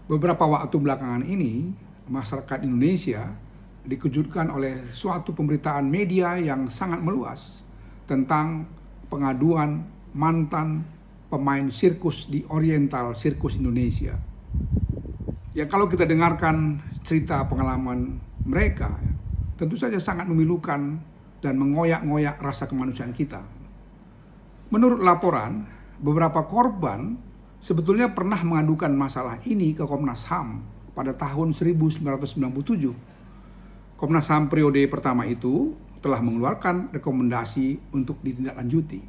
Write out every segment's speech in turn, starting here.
Beberapa waktu belakangan ini, masyarakat Indonesia dikejutkan oleh suatu pemberitaan media yang sangat meluas tentang pengaduan mantan pemain sirkus di Oriental Sirkus Indonesia. Ya, kalau kita dengarkan cerita pengalaman mereka, tentu saja sangat memilukan dan mengoyak-ngoyak rasa kemanusiaan kita. Menurut laporan, beberapa korban sebetulnya pernah mengadukan masalah ini ke Komnas HAM pada tahun 1997. Komnas HAM periode pertama itu telah mengeluarkan rekomendasi untuk ditindaklanjuti.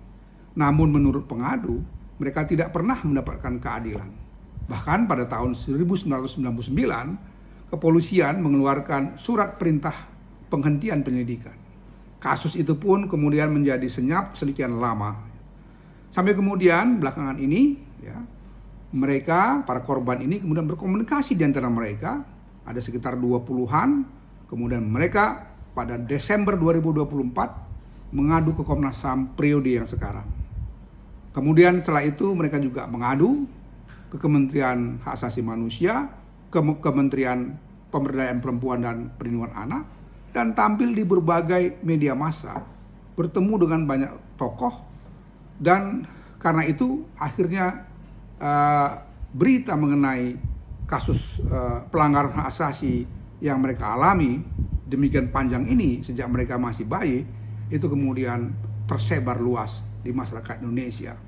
Namun menurut pengadu, mereka tidak pernah mendapatkan keadilan. Bahkan pada tahun 1999, kepolisian mengeluarkan surat perintah penghentian penyelidikan. Kasus itu pun kemudian menjadi senyap sekian lama. Sampai kemudian belakangan ini, ya, mereka, para korban ini kemudian berkomunikasi di antara mereka, ada sekitar 20-an, kemudian mereka pada Desember 2024 mengadu ke Komnas HAM periode yang sekarang. Kemudian setelah itu mereka juga mengadu ke Kementerian Hak Asasi Manusia, ke Kementerian Pemberdayaan Perempuan dan Perlindungan Anak, dan tampil di berbagai media massa, bertemu dengan banyak tokoh, dan karena itu akhirnya berita mengenai kasus pelanggaran hak asasi yang mereka alami demikian panjang ini sejak mereka masih bayi, itu kemudian tersebar luas di masyarakat Indonesia.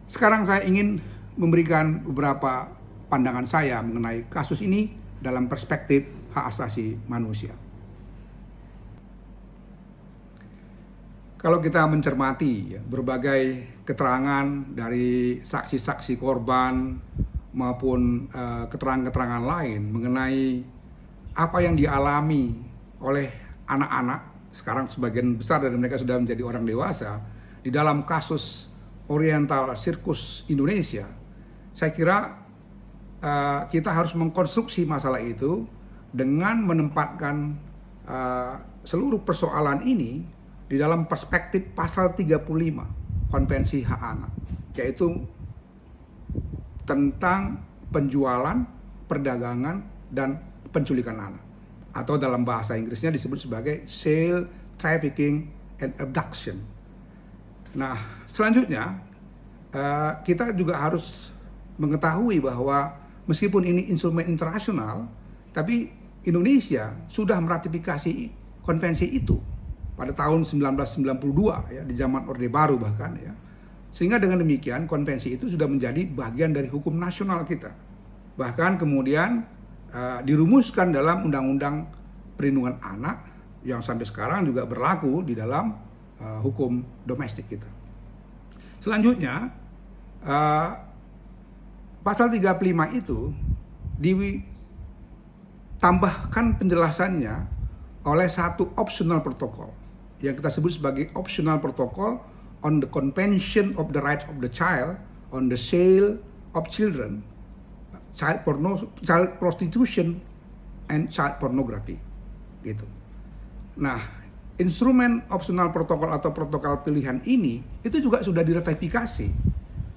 Sekarang saya ingin memberikan beberapa pandangan saya mengenai kasus ini dalam perspektif hak asasi manusia. Kalau kita mencermati berbagai keterangan dari saksi-saksi korban maupun keterangan-keterangan lain mengenai apa yang dialami oleh anak-anak, sekarang sebagian besar dari mereka sudah menjadi orang dewasa, di dalam kasus Oriental Sirkus Indonesia, saya kira kita harus mengkonstruksi masalah itu dengan menempatkan seluruh persoalan ini di dalam perspektif pasal 35 Konvensi Hak Anak, yaitu tentang penjualan, perdagangan, dan penculikan anak, atau dalam bahasa Inggrisnya disebut sebagai sale, trafficking, and abduction. Nah, selanjutnya kita juga harus mengetahui bahwa meskipun ini instrumen internasional, tapi Indonesia sudah meratifikasi konvensi itu pada tahun 1992, ya, di zaman Orde Baru bahkan, ya. Sehingga dengan demikian konvensi itu sudah menjadi bagian dari hukum nasional kita. Bahkan kemudian dirumuskan dalam Undang-Undang Perlindungan Anak yang sampai sekarang juga berlaku di dalam hukum domestik kita. Selanjutnya, pasal 35 itu ditambahkan penjelasannya oleh satu optional protokol yang kita sebut sebagai optional protocol on the Convention of the Rights of the Child on the Sale of Children, Child Prostitution, and Child Pornography, gitu. Nah, instrumen optional protokol atau protokol pilihan ini itu juga sudah diratifikasi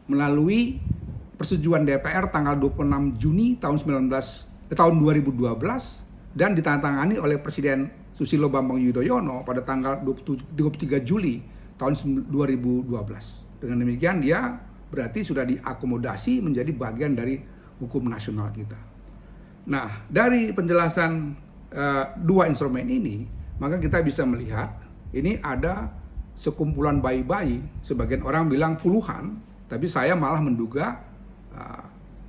melalui persetujuan DPR tanggal 26 Juni tahun 2012 dan ditandatangani oleh Presiden Susilo Bambang Yudhoyono pada tanggal 23 Juli tahun 2012. Dengan demikian dia berarti sudah diakomodasi menjadi bagian dari hukum nasional kita. Nah, dari penjelasan dua instrumen ini, maka kita bisa melihat ini ada sekumpulan bayi-bayi, sebagian orang bilang puluhan, tapi saya malah menduga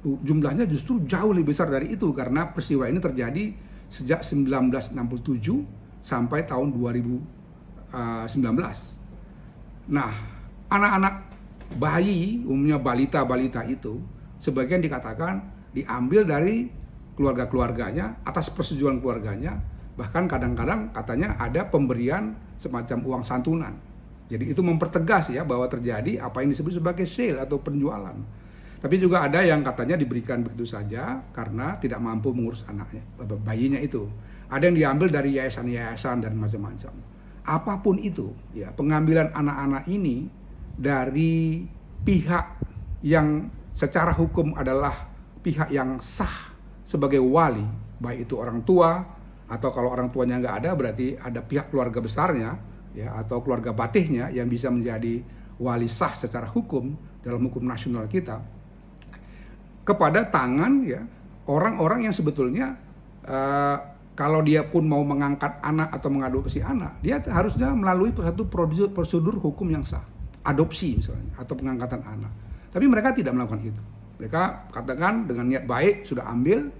jumlahnya justru jauh lebih besar dari itu, karena peristiwa ini terjadi sejak 1967 sampai tahun 2019. Nah, anak-anak bayi, umumnya balita-balita itu, sebagian dikatakan diambil dari keluarga-keluarganya, atas persetujuan keluarganya, bahkan kadang-kadang katanya ada pemberian semacam uang santunan. Jadi itu mempertegas ya bahwa terjadi apa yang disebut sebagai sale atau penjualan. Tapi juga ada yang katanya diberikan begitu saja karena tidak mampu mengurus anaknya, bayinya itu. Ada yang diambil dari yayasan-yayasan dan macam-macam. Apapun itu, ya, pengambilan anak-anak ini dari pihak yang secara hukum adalah pihak yang sah sebagai wali, baik itu orang tua atau kalau orang tuanya nggak ada berarti ada pihak keluarga besarnya ya atau keluarga batihnya yang bisa menjadi wali sah secara hukum dalam hukum nasional kita kepada tangan ya orang-orang yang sebetulnya kalau dia pun mau mengangkat anak atau mengadopsi anak, dia harusnya melalui satu prosedur hukum yang sah, adopsi misalnya atau pengangkatan anak. Tapi mereka tidak melakukan itu. Mereka katakan dengan niat baik sudah ambil,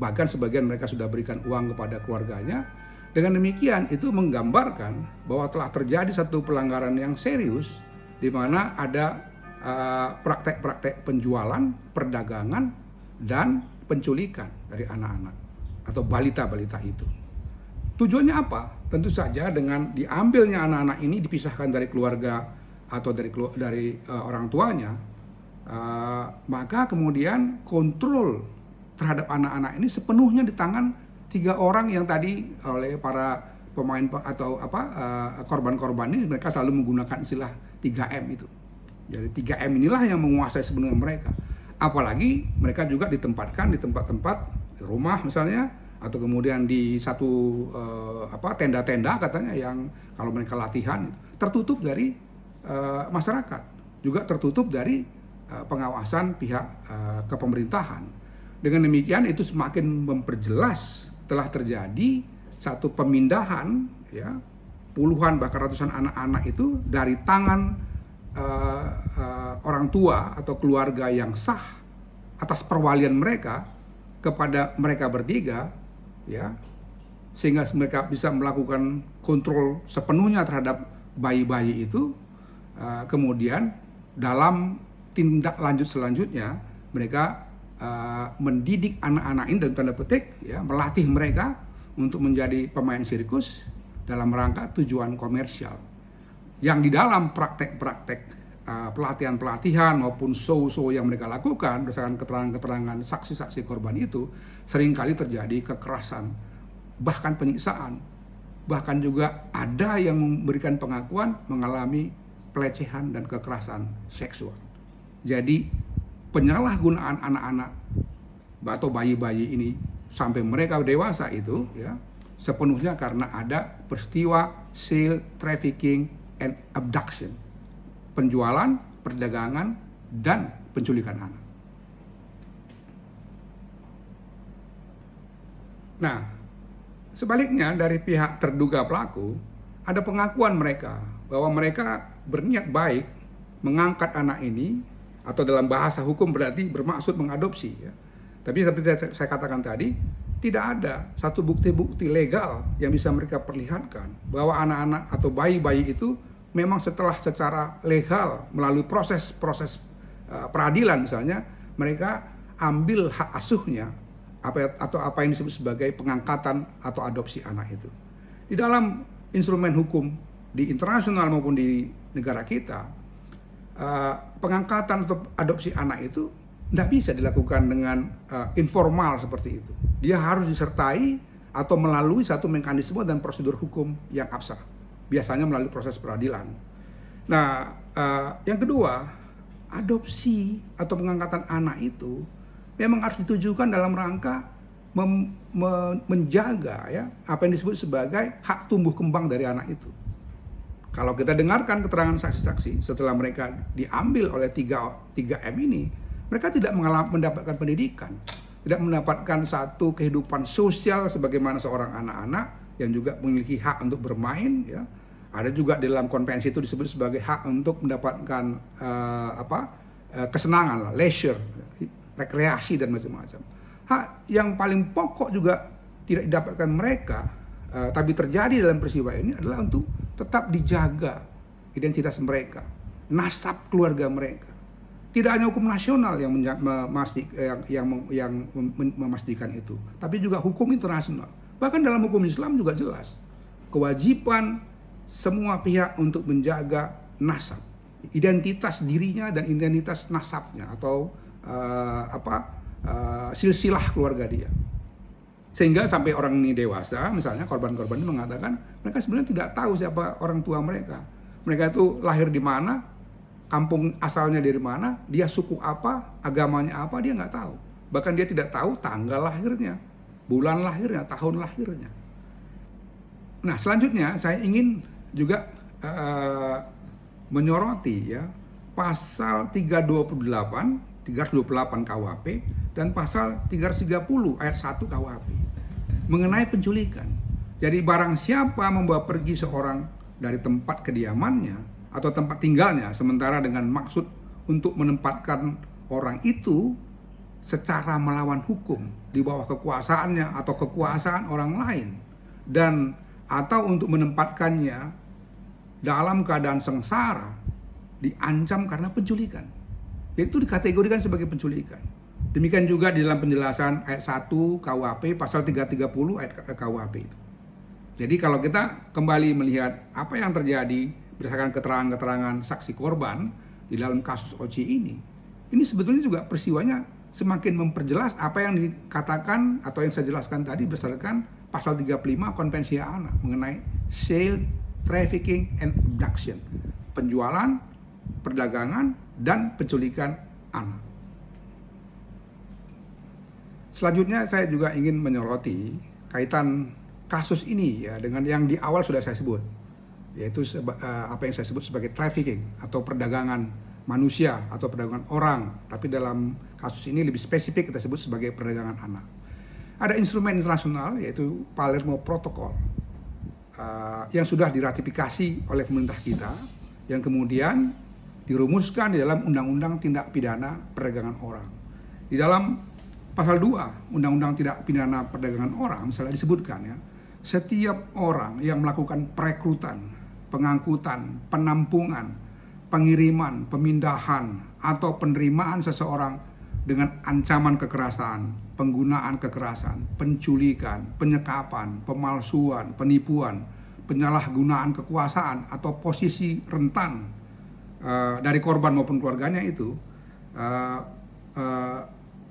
bahkan sebagian mereka sudah berikan uang kepada keluarganya. Dengan demikian itu menggambarkan bahwa telah terjadi satu pelanggaran yang serius di mana ada praktek-praktek penjualan, perdagangan, dan penculikan dari anak-anak atau balita-balita itu. Tujuannya apa? Tentu saja dengan diambilnya anak-anak ini dipisahkan dari keluarga atau dari orang tuanya, maka kemudian kontrol terhadap anak-anak ini sepenuhnya di tangan 3 orang yang tadi oleh para pemain atau korban-korban ini mereka selalu menggunakan istilah 3M itu. Jadi 3M inilah yang menguasai sebenarnya mereka. Apalagi mereka juga ditempatkan di tempat-tempat di rumah misalnya atau kemudian di satu tenda-tenda katanya yang kalau mereka latihan tertutup dari masyarakat, juga tertutup dari pengawasan pihak kepemerintahan. Dengan demikian itu semakin memperjelas telah terjadi satu pemindahan ya puluhan bahkan ratusan anak-anak itu dari tangan orang tua atau keluarga yang sah atas perwalian mereka kepada mereka bertiga ya sehingga mereka bisa melakukan kontrol sepenuhnya terhadap bayi-bayi itu. Kemudian dalam tindak lanjut selanjutnya mereka mendidik anak-anak ini dalam tanda petik ya melatih mereka untuk menjadi pemain sirkus dalam rangka tujuan komersial yang di dalam praktek-praktek pelatihan-pelatihan maupun show-show yang mereka lakukan berdasarkan keterangan-keterangan saksi-saksi korban itu seringkali terjadi kekerasan bahkan penyiksaan, bahkan juga ada yang memberikan pengakuan mengalami pelecehan dan kekerasan seksual. Jadi penyalahgunaan anak-anak atau bayi-bayi ini sampai mereka dewasa itu ya sepenuhnya karena ada peristiwa sale, trafficking, and abduction, penjualan, perdagangan, dan penculikan anak. Nah, sebaliknya dari pihak terduga pelaku, ada pengakuan mereka bahwa mereka berniat baik mengangkat anak ini atau dalam bahasa hukum berarti bermaksud mengadopsi ya. Tapi seperti saya katakan tadi, tidak ada satu bukti-bukti legal yang bisa mereka perlihatkan bahwa anak-anak atau bayi-bayi itu memang setelah secara legal melalui proses peradilan misalnya mereka ambil hak asuhnya atau apa yang disebut sebagai pengangkatan atau adopsi anak itu. Di dalam instrumen hukum di internasional maupun di negara kita, pengangkatan atau adopsi anak itu tidak bisa dilakukan dengan informal seperti itu. Dia harus disertai atau melalui satu mekanisme dan prosedur hukum yang absah. Biasanya melalui proses peradilan. Nah, yang kedua, adopsi atau pengangkatan anak itu memang harus ditujukan dalam rangka menjaga ya apa yang disebut sebagai hak tumbuh kembang dari anak itu. Kalau kita dengarkan keterangan saksi-saksi setelah mereka diambil oleh 3M ini, mereka tidak mendapatkan pendidikan, tidak mendapatkan satu kehidupan sosial sebagaimana seorang anak-anak yang juga memiliki hak untuk bermain ya. Ada juga di dalam konvensi itu disebut sebagai hak untuk mendapatkan kesenangan, leisure, rekreasi dan macam-macam. Hak yang paling pokok juga tidak didapatkan mereka, tapi terjadi dalam peristiwa ini adalah untuk tetap dijaga identitas mereka, nasab keluarga mereka. Tidak hanya hukum nasional yang memastikan itu, tapi juga hukum internasional. Bahkan dalam hukum Islam juga jelas kewajiban semua pihak untuk menjaga nasab, identitas dirinya dan identitas nasabnya atau silsilah keluarga dia. Sehingga sampai orang ini dewasa, misalnya korban-korban ini mengatakan mereka sebenarnya tidak tahu siapa orang tua mereka. Mereka itu lahir di mana, kampung asalnya dari mana, dia suku apa, agamanya apa, dia nggak tahu. Bahkan dia tidak tahu tanggal lahirnya, bulan lahirnya, tahun lahirnya. Nah, selanjutnya saya ingin juga menyoroti ya pasal 328 KUHP dan pasal 330 ayat 1 KUHP mengenai penculikan. Jadi barang siapa membawa pergi seorang dari tempat kediamannya atau tempat tinggalnya sementara dengan maksud untuk menempatkan orang itu secara melawan hukum di bawah kekuasaannya atau kekuasaan orang lain, dan atau untuk menempatkannya dalam keadaan sengsara, diancam karena penculikan. Itu dikategorikan sebagai penculikan. Demikian juga di dalam penjelasan ayat 1 KUHP pasal 330 ayat KUHP itu. Jadi kalau kita kembali melihat apa yang terjadi berdasarkan keterangan-keterangan saksi korban di dalam kasus Oci ini sebetulnya juga peristiwanya semakin memperjelas apa yang dikatakan atau yang saya jelaskan tadi berdasarkan pasal 35 Konvensi Hak Anak mengenai sale, trafficking, and abduction, penjualan, perdagangan, dan penculikan anak. Selanjutnya saya juga ingin menyoroti kaitan kasus ini ya dengan yang di awal sudah saya sebut, yaitu apa yang saya sebut sebagai trafficking atau perdagangan manusia atau perdagangan orang, tapi dalam kasus ini lebih spesifik kita sebut sebagai perdagangan anak. Ada instrumen internasional yaitu Palermo Protocol yang sudah diratifikasi oleh pemerintah kita, yang kemudian dirumuskan di dalam Undang-Undang Tindak Pidana Perdagangan Orang. Di dalam pasal 2 Undang-Undang Tindak Pidana Perdagangan Orang misalnya disebutkan ya, setiap orang yang melakukan perekrutan, pengangkutan, penampungan, pengiriman, pemindahan, atau penerimaan seseorang dengan ancaman kekerasan, penggunaan kekerasan, penculikan, penyekapan, pemalsuan, penipuan, penyalahgunaan kekuasaan, atau posisi rentan dari korban maupun keluarganya itu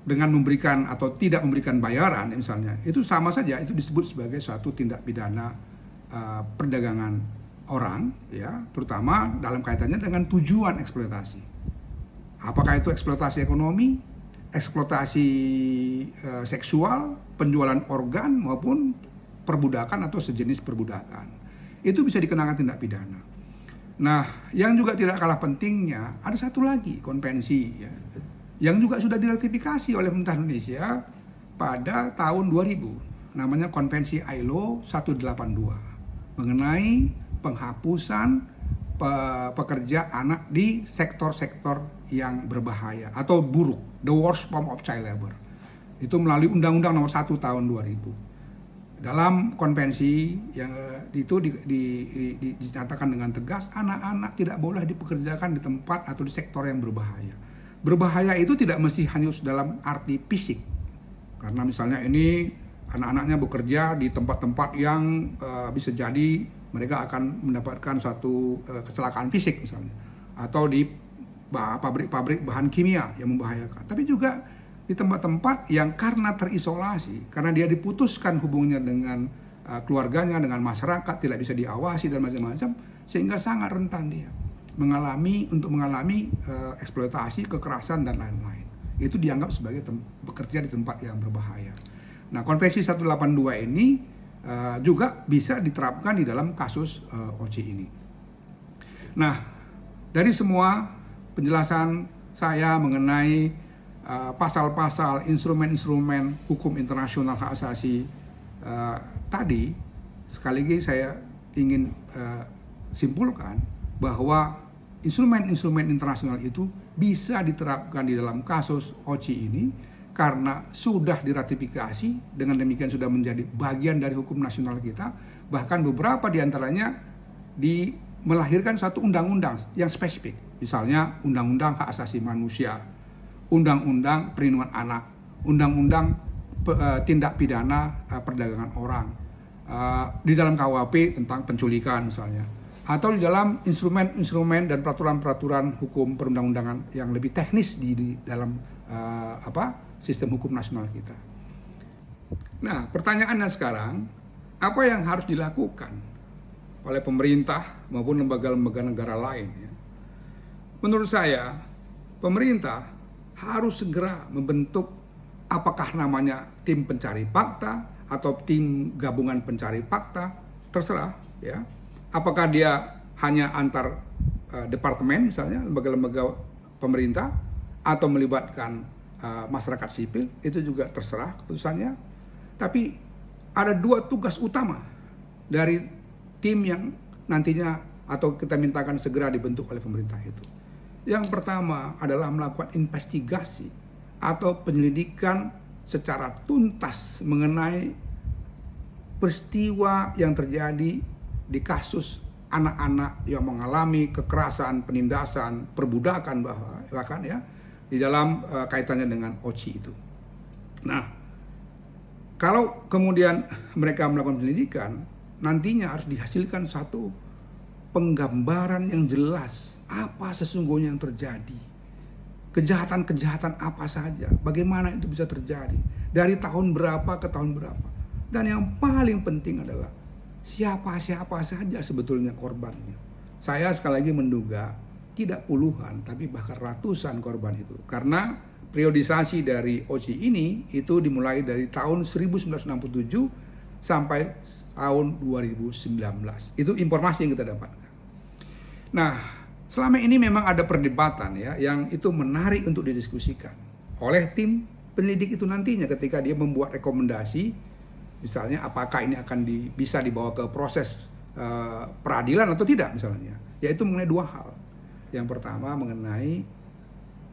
dengan memberikan atau tidak memberikan bayaran misalnya, itu sama saja itu disebut sebagai suatu tindak pidana perdagangan orang ya, terutama dalam kaitannya dengan tujuan eksploitasi. Apakah itu eksploitasi ekonomi, eksploitasi seksual, penjualan organ maupun perbudakan atau sejenis perbudakan. Itu bisa dikenakan tindak pidana. Nah, yang juga tidak kalah pentingnya ada satu lagi konvensi ya, yang juga sudah diratifikasi oleh pemerintah Indonesia pada tahun 2000, namanya Konvensi ILO 182 mengenai penghapusan pekerja anak di sektor-sektor yang berbahaya atau buruk, the worst form of child labor. Itu melalui Undang-Undang Nomor 1 Tahun 2000. Dalam konvensi yang itu dinyatakan dengan tegas, anak-anak tidak boleh dipekerjakan di tempat atau di sektor yang berbahaya. Berbahaya itu tidak mesti hanya dalam arti fisik, karena misalnya ini anak-anaknya bekerja di tempat-tempat yang bisa jadi mereka akan mendapatkan suatu kecelakaan fisik misalnya, atau di pabrik-pabrik bahan kimia yang membahayakan. Tapi juga di tempat-tempat yang karena terisolasi, karena dia diputuskan hubungannya dengan keluarganya, dengan masyarakat, tidak bisa diawasi dan macam-macam, sehingga sangat rentan dia mengalami eksploitasi, kekerasan dan lain-lain. Itu dianggap sebagai bekerja di tempat yang berbahaya. Nah, Konvensi 182 ini juga bisa diterapkan di dalam kasus Oci ini. Nah, dari semua penjelasan saya mengenai pasal-pasal, instrumen-instrumen hukum internasional hak asasi tadi, sekali lagi saya ingin simpulkan bahwa instrumen-instrumen internasional itu bisa diterapkan di dalam kasus Oci ini karena sudah diratifikasi, dengan demikian sudah menjadi bagian dari hukum nasional kita. Bahkan beberapa diantaranya melahirkan satu undang-undang yang spesifik, misalnya Undang-Undang Hak Asasi Manusia, Undang-Undang Perlindungan Anak, Undang-Undang Tindak Pidana Perdagangan Orang, di dalam KUHP tentang penculikan misalnya, atau di dalam instrumen-instrumen dan peraturan-peraturan hukum perundang-undangan yang lebih teknis di dalam sistem hukum nasional kita. Nah, pertanyaannya sekarang, apa yang harus dilakukan oleh pemerintah maupun lembaga-lembaga negara lain? Ya? Menurut saya, pemerintah harus segera membentuk apakah namanya tim pencari fakta atau tim gabungan pencari fakta, terserah ya. Apakah dia hanya antar departemen misalnya, lembaga-lembaga pemerintah, atau melibatkan masyarakat sipil, itu juga terserah keputusannya. Tapi ada dua tugas utama dari tim yang nantinya atau kita mintakan segera dibentuk oleh pemerintah itu. Yang pertama adalah melakukan investigasi atau penyelidikan secara tuntas mengenai peristiwa yang terjadi di kasus anak-anak yang mengalami kekerasan, penindasan, perbudakan bahkan ya di dalam kaitannya dengan OCI itu. Nah, kalau kemudian mereka melakukan penyelidikan, nantinya harus dihasilkan satu penggambaran yang jelas apa sesungguhnya yang terjadi. Kejahatan-kejahatan apa saja, bagaimana itu bisa terjadi, dari tahun berapa ke tahun berapa. Dan yang paling penting adalah siapa-siapa saja sebetulnya korbannya. Saya sekali lagi menduga tidak puluhan, tapi bahkan ratusan korban itu. Karena periodisasi dari OCI ini itu dimulai dari tahun 1967 sampai tahun 2019. Itu informasi yang kita dapatkan. Nah, selama ini memang ada perdebatan ya, yang itu menarik untuk didiskusikan oleh tim penyelidik itu nantinya ketika dia membuat rekomendasi, misalnya apakah ini akan bisa dibawa ke proses peradilan atau tidak misalnya, yaitu mengenai dua hal. Yang pertama mengenai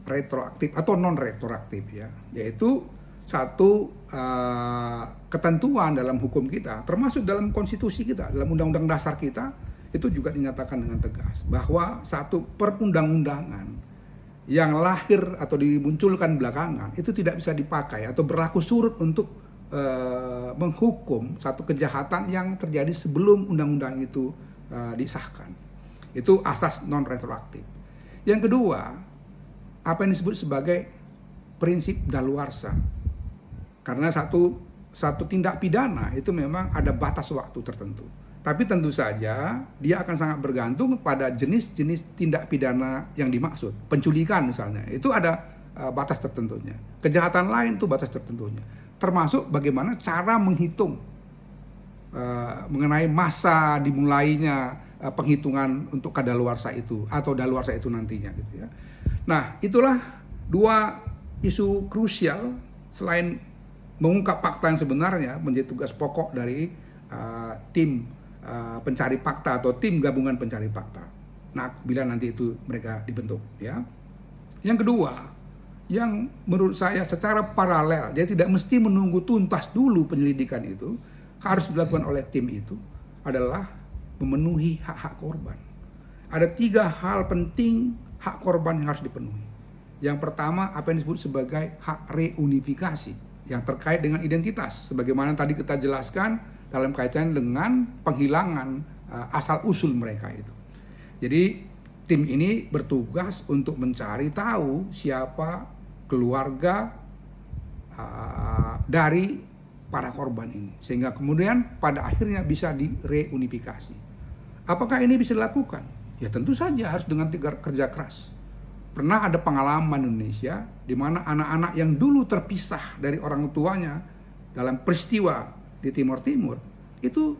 retroaktif atau non retroaktif ya, yaitu satu ketentuan dalam hukum kita, termasuk dalam konstitusi kita, dalam undang-undang dasar kita, itu juga dinyatakan dengan tegas bahwa satu perundang-undangan yang lahir atau dimunculkan belakangan itu tidak bisa dipakai atau berlaku surut untuk menghukum satu kejahatan yang terjadi sebelum undang-undang itu disahkan. Itu asas non retroaktif. Yang kedua, apa yang disebut sebagai prinsip daluarsa. Karena satu tindak pidana itu memang ada batas waktu tertentu. Tapi tentu saja dia akan sangat bergantung pada jenis-jenis tindak pidana yang dimaksud. Penculikan misalnya, itu ada batas tertentunya. Kejahatan lain itu batas tertentunya. Termasuk bagaimana cara menghitung mengenai masa dimulainya penghitungan untuk kadaluarsa itu atau daluarsa itu nantinya gitu ya. Nah, itulah dua isu krusial selain mengungkap fakta yang sebenarnya menjadi tugas pokok dari tim pencari fakta atau tim gabungan pencari fakta. Nah, bila nanti itu mereka dibentuk ya. Yang kedua, yang menurut saya secara paralel, dia tidak mesti menunggu tuntas dulu penyelidikan itu, harus dilakukan oleh tim itu adalah memenuhi hak-hak korban. Ada 3 hal penting hak korban yang harus dipenuhi. Yang pertama, apa yang disebut sebagai hak reunifikasi yang terkait dengan identitas, sebagaimana tadi kita jelaskan dalam kaitan dengan penghilangan asal-usul mereka itu. Jadi tim ini bertugas untuk mencari tahu siapa keluarga dari para korban ini, sehingga kemudian pada akhirnya bisa direunifikasi. Apakah ini bisa dilakukan? Ya tentu saja harus dengan kerja keras. Pernah ada pengalaman Indonesia di mana anak-anak yang dulu terpisah dari orang tuanya dalam peristiwa di Timur Timur itu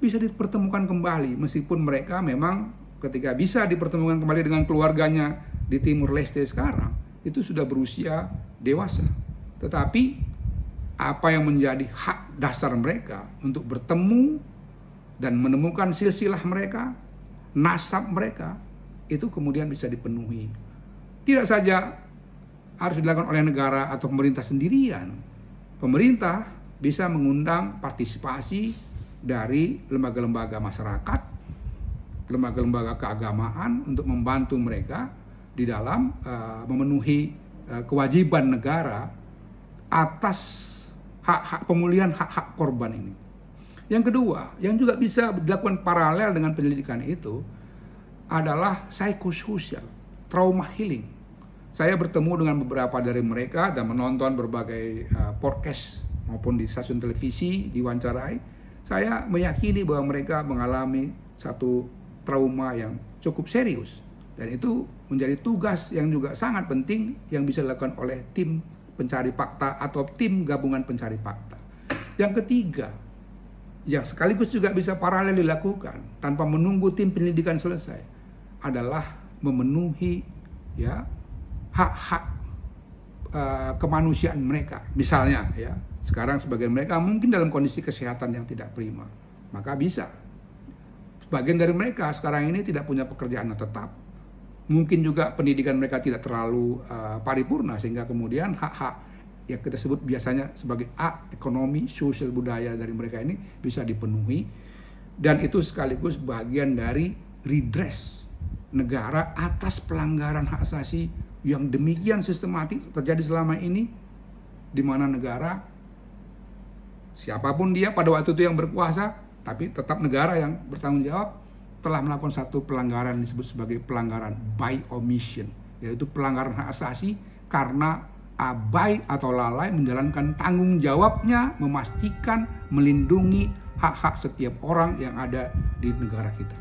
bisa dipertemukan kembali, meskipun mereka memang ketika bisa dipertemukan kembali dengan keluarganya di Timur Leste sekarang itu sudah berusia dewasa. Tetapi apa yang menjadi hak dasar mereka untuk bertemu dan menemukan silsilah mereka, nasab mereka, itu kemudian bisa dipenuhi. Tidak saja harus dilakukan oleh negara atau pemerintah sendirian. Pemerintah bisa mengundang partisipasi dari lembaga-lembaga masyarakat, lembaga-lembaga keagamaan untuk membantu mereka di dalam memenuhi kewajiban negara atas hak-hak pemulihan hak-hak korban ini. Yang kedua, yang juga bisa dilakukan paralel dengan penyelidikan itu adalah psikososial, trauma healing. Saya bertemu dengan beberapa dari mereka dan menonton berbagai podcast maupun di stasiun televisi, diwawancarai. Saya meyakini bahwa mereka mengalami satu trauma yang cukup serius. Dan itu menjadi tugas yang juga sangat penting yang bisa dilakukan oleh tim pencari fakta atau tim gabungan pencari fakta. Yang ketiga, yang sekaligus juga bisa paralel dilakukan tanpa menunggu tim penyelidikan selesai, adalah memenuhi ya hak-hak kemanusiaan mereka. Misalnya ya, sekarang sebagian mereka mungkin dalam kondisi kesehatan yang tidak prima, maka bisa. Sebagian dari mereka sekarang ini tidak punya pekerjaan yang tetap. Mungkin juga pendidikan mereka tidak terlalu paripurna, sehingga kemudian hak-hak yang kita sebut biasanya sebagai hak ekonomi, sosial, budaya dari mereka ini bisa dipenuhi. Dan itu sekaligus bagian dari redress negara atas pelanggaran hak asasi yang demikian sistematik terjadi selama ini, di mana negara, siapapun dia pada waktu itu yang berkuasa, tapi tetap negara yang bertanggung jawab, telah melakukan satu pelanggaran disebut sebagai pelanggaran by omission, yaitu pelanggaran hak asasi karena abai atau lalai menjalankan tanggung jawabnya memastikan melindungi hak-hak setiap orang yang ada di negara kita.